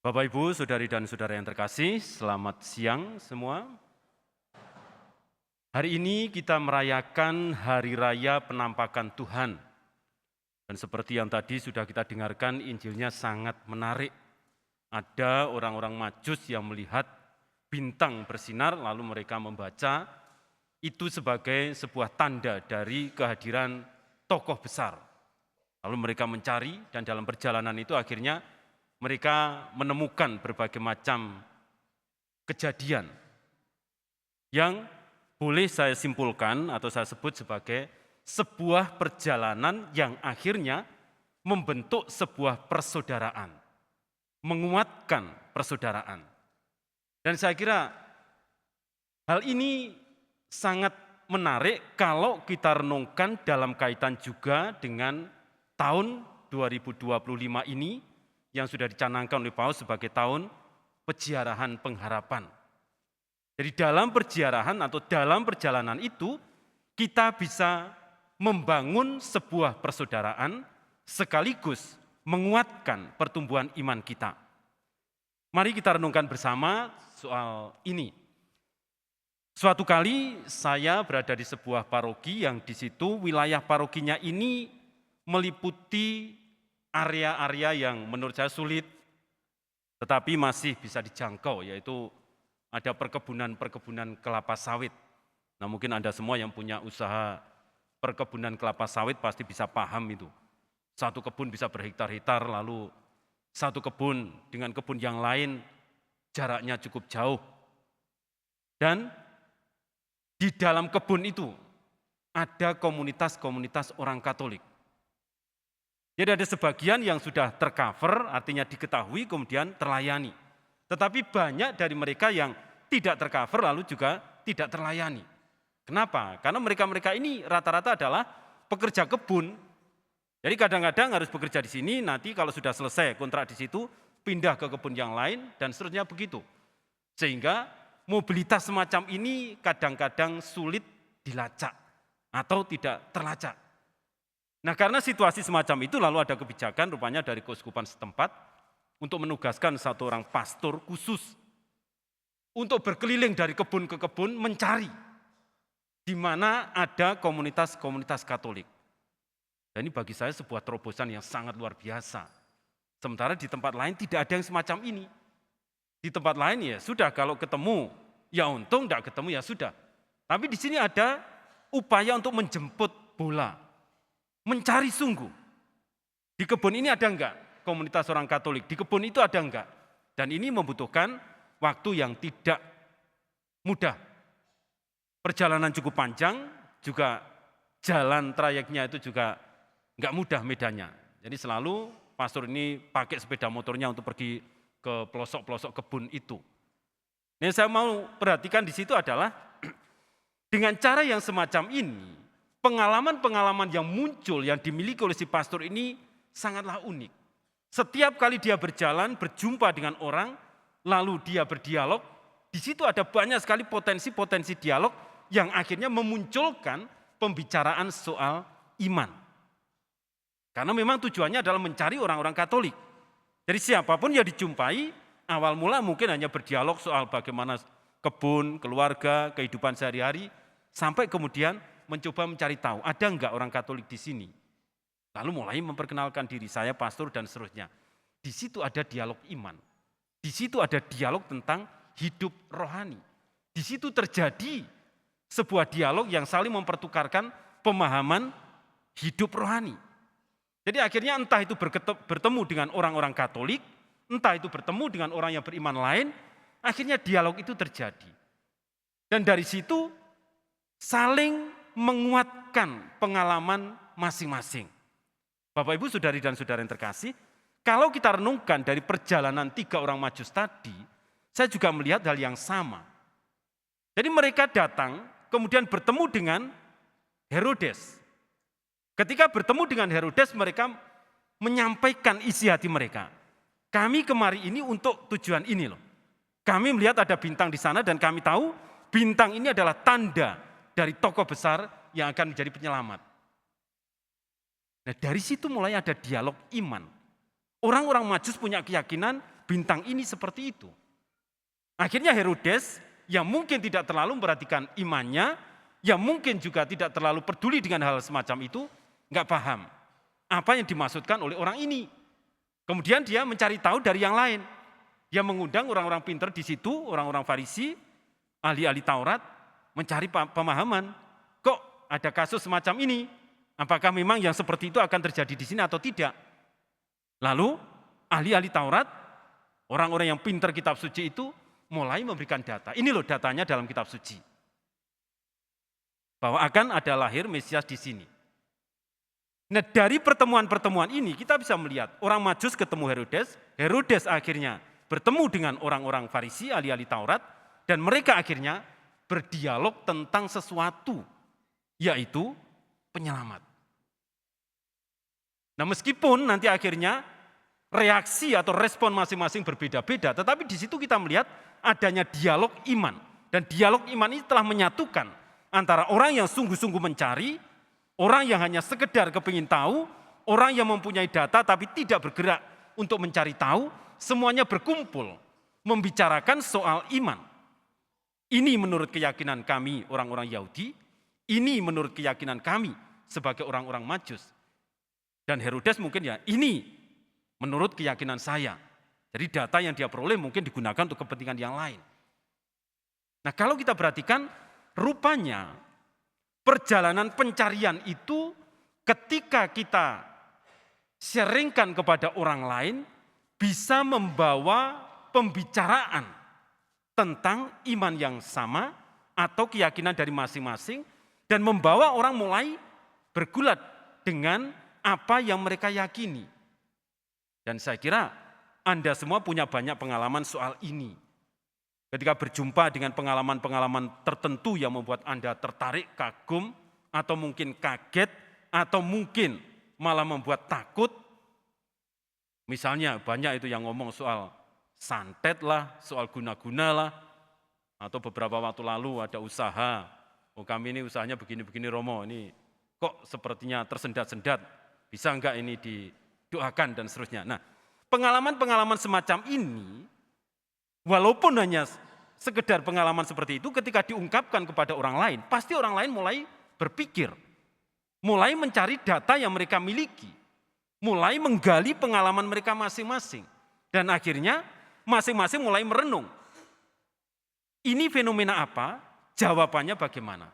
Bapak, Ibu, saudari dan saudara yang terkasih, selamat siang semua. Hari ini kita merayakan Hari Raya Penampakan Tuhan. Dan seperti yang tadi sudah kita dengarkan, Injilnya sangat menarik. Ada orang-orang Majus yang melihat bintang bersinar, lalu mereka membaca itu sebagai sebuah tanda dari kehadiran tokoh besar. Lalu mereka mencari dan dalam perjalanan itu akhirnya mereka menemukan berbagai macam kejadian yang boleh saya simpulkan atau saya sebut sebagai sebuah perjalanan yang akhirnya membentuk sebuah persaudaraan, menguatkan persaudaraan. Dan saya kira hal ini sangat menarik kalau kita renungkan dalam kaitan juga dengan tahun 2025 ini yang sudah dicanangkan oleh Paus sebagai tahun peziarahan pengharapan. Jadi dalam perziarahan atau dalam perjalanan itu kita bisa membangun sebuah persaudaraan sekaligus menguatkan pertumbuhan iman kita. Mari kita renungkan bersama soal ini. Suatu kali saya berada di sebuah paroki yang di situ wilayah parokinya ini meliputi area-area yang menurut saya sulit, tetapi masih bisa dijangkau, yaitu ada perkebunan-perkebunan kelapa sawit. Nah, mungkin Anda semua yang punya usaha perkebunan kelapa sawit pasti bisa paham itu. Satu kebun bisa berhektar-hektar, lalu satu kebun dengan kebun yang lain jaraknya cukup jauh. Dan di dalam kebun itu ada komunitas-komunitas orang Katolik. Jadi ada sebagian yang sudah tercover, artinya diketahui kemudian terlayani. Tetapi banyak dari mereka yang tidak tercover lalu juga tidak terlayani. Kenapa? Karena mereka-mereka ini rata-rata adalah pekerja kebun. Jadi kadang-kadang harus bekerja di sini, nanti kalau sudah selesai kontrak di situ, pindah ke kebun yang lain dan seterusnya begitu. Sehingga mobilitas semacam ini kadang-kadang sulit dilacak atau tidak terlacak. Nah, karena situasi semacam itu lalu ada kebijakan rupanya dari keuskupan setempat untuk menugaskan satu orang pastor khusus untuk berkeliling dari kebun ke kebun mencari di mana ada komunitas-komunitas Katolik. Dan ini bagi saya sebuah terobosan yang sangat luar biasa. Sementara di tempat lain tidak ada yang semacam ini. Di tempat lain ya sudah, kalau ketemu ya untung, tidak ketemu ya sudah. Tapi di sini ada upaya untuk menjemput bola. Mencari sungguh, di kebun ini ada enggak komunitas orang Katolik, di kebun itu ada enggak. Dan ini membutuhkan waktu yang tidak mudah. Perjalanan cukup panjang, juga jalan trayeknya itu juga enggak mudah medannya. Jadi selalu pastor ini pakai sepeda motornya untuk pergi ke pelosok-pelosok kebun itu. Yang saya mau perhatikan di situ adalah dengan cara yang semacam ini, pengalaman-pengalaman yang muncul, yang dimiliki oleh si pastor ini sangatlah unik. Setiap kali dia berjalan, berjumpa dengan orang, lalu dia berdialog, di situ ada banyak sekali potensi-potensi dialog yang akhirnya memunculkan pembicaraan soal iman. Karena memang tujuannya adalah mencari orang-orang Katolik. Jadi siapapun yang dijumpai, awal mula mungkin hanya berdialog soal bagaimana kebun, keluarga, kehidupan sehari-hari, sampai kemudian mencoba mencari tahu, ada enggak orang Katolik di sini? Lalu mulai memperkenalkan diri, saya pastor dan seterusnya. Di situ ada dialog iman. Di situ ada dialog tentang hidup rohani. Di situ terjadi sebuah dialog yang saling mempertukarkan pemahaman hidup rohani. Jadi akhirnya entah itu bertemu dengan orang-orang Katolik, entah itu bertemu dengan orang yang beriman lain, akhirnya dialog itu terjadi. Dan dari situ saling menguatkan pengalaman masing-masing. Bapak, Ibu, saudari dan saudara yang terkasih, kalau kita renungkan dari perjalanan 3 orang Majus tadi, saya juga melihat hal yang sama. Jadi mereka datang, kemudian bertemu dengan Herodes. Ketika bertemu dengan Herodes, mereka menyampaikan isi hati mereka. Kami kemari ini untuk tujuan ini loh. Kami melihat ada bintang di sana dan kami tahu bintang ini adalah tanda dari tokoh besar yang akan menjadi penyelamat. Nah, dari situ mulai ada dialog iman. Orang-orang Majus punya keyakinan bintang ini seperti itu. Akhirnya Herodes yang mungkin tidak terlalu memperhatikan imannya, yang mungkin juga tidak terlalu peduli dengan hal semacam itu, nggak paham apa yang dimaksudkan oleh orang ini. Kemudian dia mencari tahu dari yang lain. Dia mengundang orang-orang pintar di situ, orang-orang Farisi, ahli-ahli Taurat, mencari pemahaman. Kok ada kasus semacam ini? Apakah memang yang seperti itu akan terjadi di sini atau tidak? Lalu ahli-ahli Taurat, orang-orang yang pintar kitab suci itu mulai memberikan data. Ini loh datanya dalam kitab suci. Bahwa akan ada lahir Mesias di sini. Nah, dari pertemuan-pertemuan ini kita bisa melihat orang Majus ketemu Herodes, Herodes akhirnya bertemu dengan orang-orang Farisi, ahli-ahli Taurat, dan mereka akhirnya berdialog tentang sesuatu, yaitu penyelamat. Nah, meskipun nanti akhirnya reaksi atau respon masing-masing berbeda-beda, tetapi di situ kita melihat adanya dialog iman. Dan dialog iman ini telah menyatukan antara orang yang sungguh-sungguh mencari, orang yang hanya sekedar kepingin tahu, orang yang mempunyai data tapi tidak bergerak untuk mencari tahu, semuanya berkumpul membicarakan soal iman. Ini menurut keyakinan kami orang-orang Yahudi, ini menurut keyakinan kami sebagai orang-orang Majus. Dan Herodes mungkin ya ini menurut keyakinan saya. Jadi data yang dia peroleh mungkin digunakan untuk kepentingan yang lain. Nah, kalau kita perhatikan rupanya perjalanan pencarian itu ketika kita sharingkan kepada orang lain bisa membawa pembicaraan tentang iman yang sama atau keyakinan dari masing-masing dan membawa orang mulai bergulat dengan apa yang mereka yakini. Dan saya kira Anda semua punya banyak pengalaman soal ini. Ketika berjumpa dengan pengalaman-pengalaman tertentu yang membuat Anda tertarik, kagum, atau mungkin kaget, atau mungkin malah membuat takut. Misalnya banyak itu yang ngomong soal santet lah, soal guna-guna lah, atau beberapa waktu lalu ada usaha, oh kami ini usahanya begini-begini Romo, ini kok sepertinya tersendat-sendat, bisa enggak ini didoakan dan seterusnya. Nah, pengalaman-pengalaman semacam ini, walaupun hanya sekedar pengalaman seperti itu, ketika diungkapkan kepada orang lain, pasti orang lain mulai berpikir, mulai mencari data yang mereka miliki, mulai menggali pengalaman mereka masing-masing. Dan akhirnya masing-masing mulai merenung. Ini fenomena apa? Jawabannya bagaimana?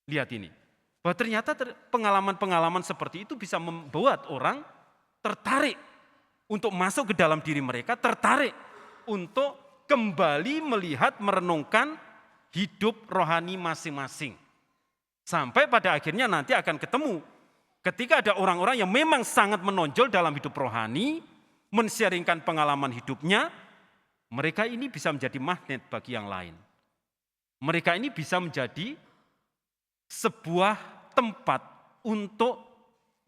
Lihat ini, bahwa ternyata pengalaman-pengalaman seperti itu bisa membuat orang tertarik untuk masuk ke dalam diri mereka, tertarik untuk kembali melihat, merenungkan hidup rohani masing-masing. Sampai pada akhirnya nanti akan ketemu ketika ada orang-orang yang memang sangat menonjol dalam hidup rohani, men-sharingkan pengalaman hidupnya, mereka ini bisa menjadi magnet bagi yang lain. Mereka ini bisa menjadi sebuah tempat untuk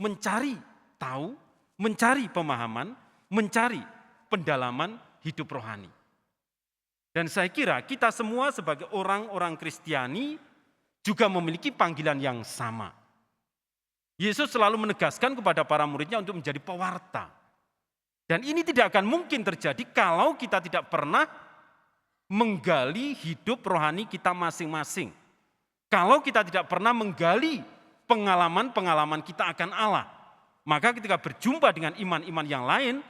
mencari tahu, mencari pemahaman, mencari pendalaman hidup rohani. Dan saya kira kita semua sebagai orang-orang Kristiani juga memiliki panggilan yang sama. Yesus selalu menegaskan kepada para muridnya untuk menjadi pewarta. Dan ini tidak akan mungkin terjadi kalau kita tidak pernah menggali hidup rohani kita masing-masing. Kalau kita tidak pernah menggali pengalaman-pengalaman kita akan Allah. Maka ketika berjumpa dengan iman-iman yang lain,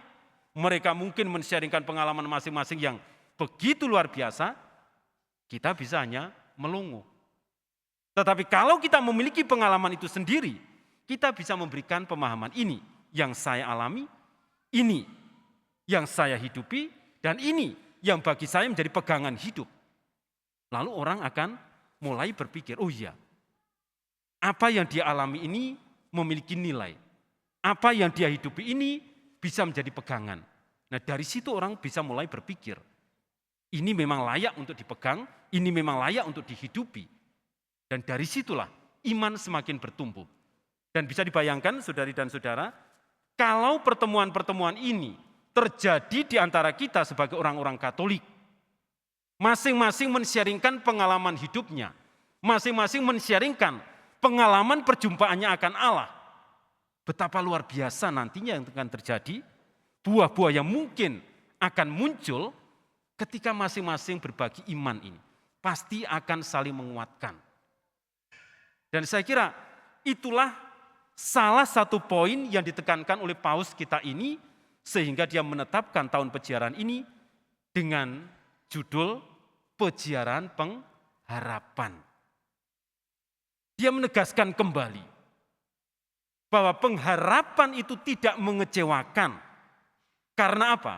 mereka mungkin men-sharingkan pengalaman masing-masing yang begitu luar biasa, kita bisa hanya melongo. Tetapi kalau kita memiliki pengalaman itu sendiri, kita bisa memberikan pemahaman ini yang saya alami, ini yang saya hidupi, dan ini yang bagi saya menjadi pegangan hidup. Lalu orang akan mulai berpikir, oh iya, apa yang dia alami ini memiliki nilai. Apa yang dia hidupi ini bisa menjadi pegangan. Nah, dari situ orang bisa mulai berpikir, ini memang layak untuk dipegang, ini memang layak untuk dihidupi. Dan dari situlah iman semakin bertumbuh. Dan bisa dibayangkan saudari dan saudara, kalau pertemuan-pertemuan ini terjadi di antara kita sebagai orang-orang Katolik, masing-masing men-sharingkan pengalaman hidupnya, masing-masing men-sharingkan pengalaman perjumpaannya akan Allah, betapa luar biasa nantinya yang akan terjadi, buah-buah yang mungkin akan muncul ketika masing-masing berbagi iman ini. Pasti akan saling menguatkan. Dan saya kira itulah salah satu poin yang ditekankan oleh paus kita ini, sehingga dia menetapkan tahun peziarah ini dengan judul Peziarah Pengharapan. Dia menegaskan kembali bahwa pengharapan itu tidak mengecewakan. Karena apa?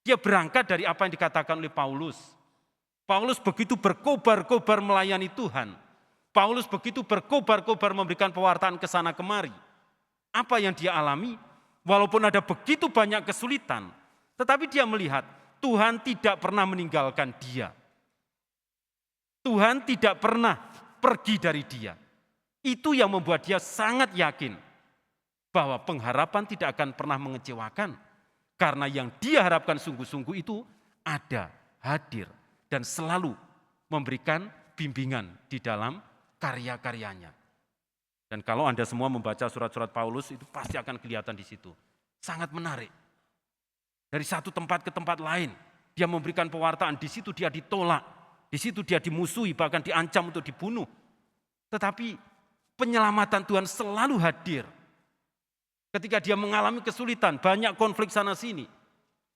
Dia berangkat dari apa yang dikatakan oleh Paulus. Paulus begitu berkobar-kobar melayani Tuhan. Paulus begitu berkobar-kobar memberikan pewartaan ke sana kemari. Apa yang dia alami? Walaupun ada begitu banyak kesulitan, tetapi dia melihat Tuhan tidak pernah meninggalkan dia. Tuhan tidak pernah pergi dari dia. Itu yang membuat dia sangat yakin bahwa pengharapan tidak akan pernah mengecewakan. Karena yang dia harapkan sungguh-sungguh itu ada, hadir, dan selalu memberikan bimbingan di dalam karya-karyanya. Dan kalau Anda semua membaca surat-surat Paulus, itu pasti akan kelihatan di situ. Sangat menarik. Dari satu tempat ke tempat lain, dia memberikan pewartaan, di situ dia ditolak, di situ dia dimusuhi, bahkan diancam untuk dibunuh. Tetapi penyelamatan Tuhan selalu hadir. Ketika dia mengalami kesulitan, banyak konflik sana-sini,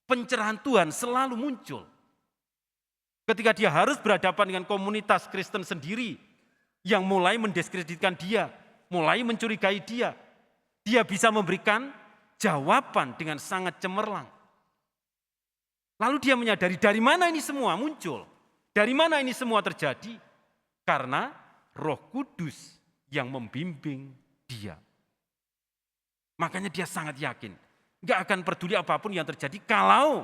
pencerahan Tuhan selalu muncul. Ketika dia harus berhadapan dengan komunitas Kristen sendiri, yang mulai mendiskreditkan dia, mulai mencurigai dia, dia bisa memberikan jawaban dengan sangat cemerlang. Lalu dia menyadari dari mana ini semua muncul, dari mana ini semua terjadi, karena Roh Kudus yang membimbing dia. Makanya dia sangat yakin, gak akan peduli apapun yang terjadi, kalau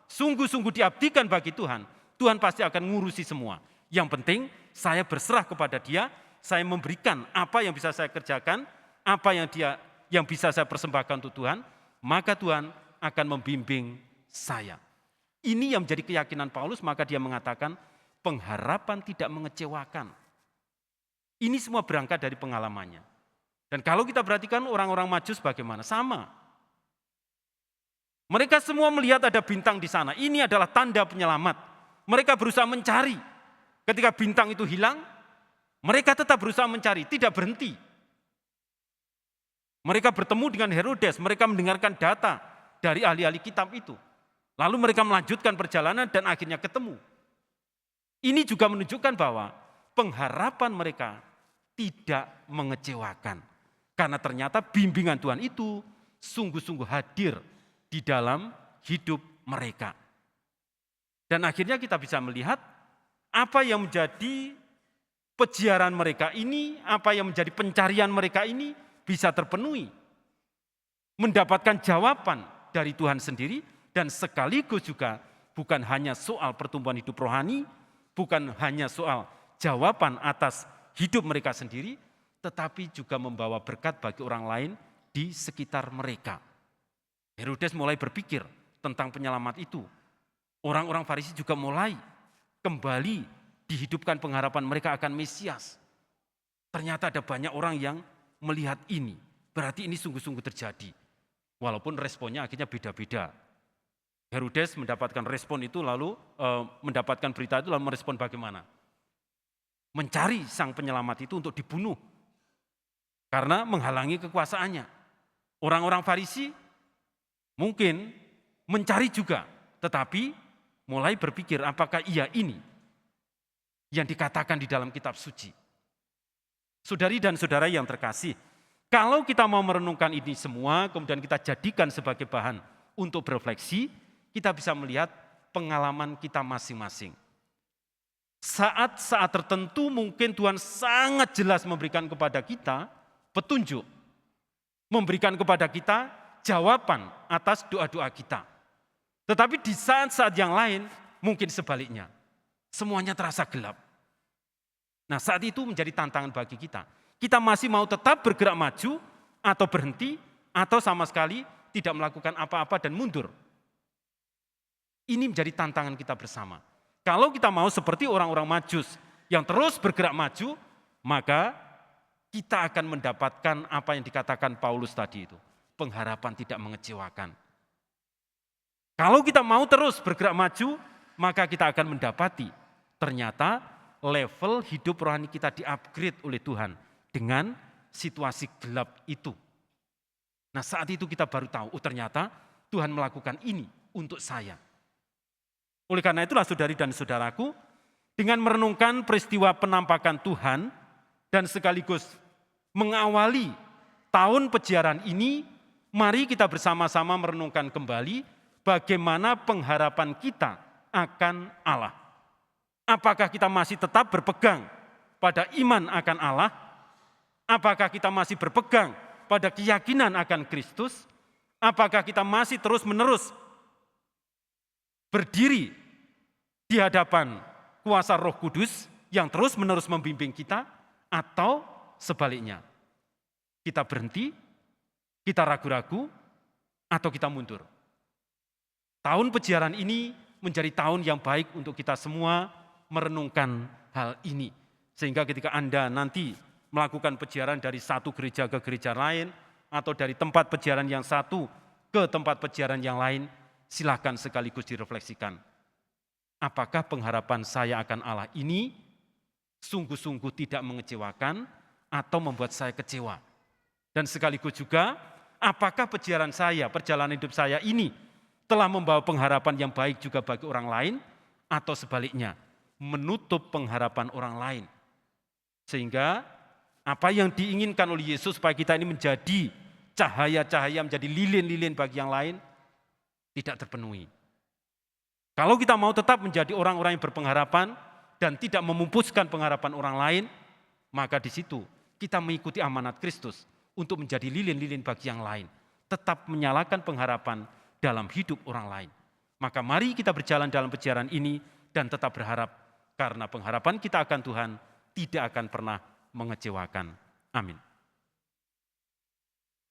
sungguh-sungguh diabdikan bagi Tuhan, Tuhan pasti akan ngurusi semua. Yang penting saya berserah kepada Dia, saya memberikan apa yang bisa saya kerjakan, apa yang bisa saya persembahkan untuk Tuhan, maka Tuhan akan membimbing saya. Ini yang menjadi keyakinan Paulus, maka dia mengatakan pengharapan tidak mengecewakan. Ini semua berangkat dari pengalamannya. Dan kalau kita perhatikan orang-orang Majus bagaimana? Sama. Mereka semua melihat ada bintang di sana. Ini adalah tanda penyelamat. Mereka berusaha mencari. Ketika bintang itu hilang, mereka tetap berusaha mencari, tidak berhenti. Mereka bertemu dengan Herodes, mereka mendengarkan data dari ahli-ahli kitab itu. Lalu mereka melanjutkan perjalanan dan akhirnya ketemu. Ini juga menunjukkan bahwa pengharapan mereka tidak mengecewakan. Karena ternyata bimbingan Tuhan itu sungguh-sungguh hadir di dalam hidup mereka. Dan akhirnya kita bisa melihat apa yang menjadi peziarah mereka ini, apa yang menjadi pencarian mereka ini bisa terpenuhi. Mendapatkan jawaban dari Tuhan sendiri dan sekaligus juga bukan hanya soal pertumbuhan hidup rohani, bukan hanya soal jawaban atas hidup mereka sendiri, tetapi juga membawa berkat bagi orang lain di sekitar mereka. Herodes mulai berpikir tentang penyelamat itu. Orang-orang Farisi juga mulai kembali dihidupkan pengharapan mereka akan Mesias. Ternyata ada banyak orang yang melihat ini. Berarti ini sungguh-sungguh terjadi. Walaupun responnya akhirnya beda-beda. Herodes mendapatkan respon itu lalu mendapatkan berita itu lalu merespon bagaimana? Mencari sang penyelamat itu untuk dibunuh. Karena menghalangi kekuasaannya. Orang-orang Farisi mungkin mencari juga, tetapi mulai berpikir apakah ia ini yang dikatakan di dalam kitab suci. Saudari dan saudara yang terkasih, kalau kita mau merenungkan ini semua, kemudian kita jadikan sebagai bahan untuk berefleksi, kita bisa melihat pengalaman kita masing-masing. Saat-saat tertentu mungkin Tuhan sangat jelas memberikan kepada kita petunjuk, memberikan kepada kita jawaban atas doa-doa kita. Tetapi di saat-saat yang lain mungkin sebaliknya, semuanya terasa gelap. Nah, saat itu menjadi tantangan bagi kita. Kita masih mau tetap bergerak maju atau berhenti atau sama sekali tidak melakukan apa-apa dan mundur. Ini menjadi tantangan kita bersama. Kalau kita mau seperti orang-orang Majus yang terus bergerak maju, maka kita akan mendapatkan apa yang dikatakan Paulus tadi itu. Pengharapan tidak mengecewakan. Kalau kita mau terus bergerak maju, maka kita akan mendapati ternyata level hidup rohani kita di-upgrade oleh Tuhan dengan situasi gelap itu. Nah, saat itu kita baru tahu, oh ternyata Tuhan melakukan ini untuk saya. Oleh karena itulah saudari dan saudaraku, dengan merenungkan peristiwa penampakan Tuhan dan sekaligus mengawali tahun peziarah ini, mari kita bersama-sama merenungkan kembali bagaimana pengharapan kita akan Allah. Apakah kita masih tetap berpegang pada iman akan Allah? Apakah kita masih berpegang pada keyakinan akan Kristus? Apakah kita masih terus-menerus berdiri di hadapan kuasa Roh Kudus yang terus-menerus membimbing kita? Atau sebaliknya, kita berhenti, kita ragu-ragu, atau kita mundur? Tahun peziarah ini menjadi tahun yang baik untuk kita semua merenungkan hal ini. Sehingga ketika Anda nanti melakukan peziarah dari satu gereja ke gereja lain, atau dari tempat peziarah yang satu ke tempat peziarah yang lain, silakan sekaligus direfleksikan. Apakah pengharapan saya akan Allah ini sungguh-sungguh tidak mengecewakan atau membuat saya kecewa? Dan sekaligus juga, apakah peziarah saya, perjalanan hidup saya ini telah membawa pengharapan yang baik juga bagi orang lain, atau sebaliknya, menutup pengharapan orang lain. Sehingga apa yang diinginkan oleh Yesus supaya kita ini menjadi cahaya-cahaya, menjadi lilin-lilin bagi yang lain, tidak terpenuhi. Kalau kita mau tetap menjadi orang-orang yang berpengharapan dan tidak memupuskan pengharapan orang lain, maka di situ kita mengikuti amanat Kristus untuk menjadi lilin-lilin bagi yang lain. Tetap menyalakan pengharapan dalam hidup orang lain. Maka mari kita berjalan dalam peziarah ini dan tetap berharap, karena pengharapan kita akan Tuhan tidak akan pernah mengecewakan. Amin.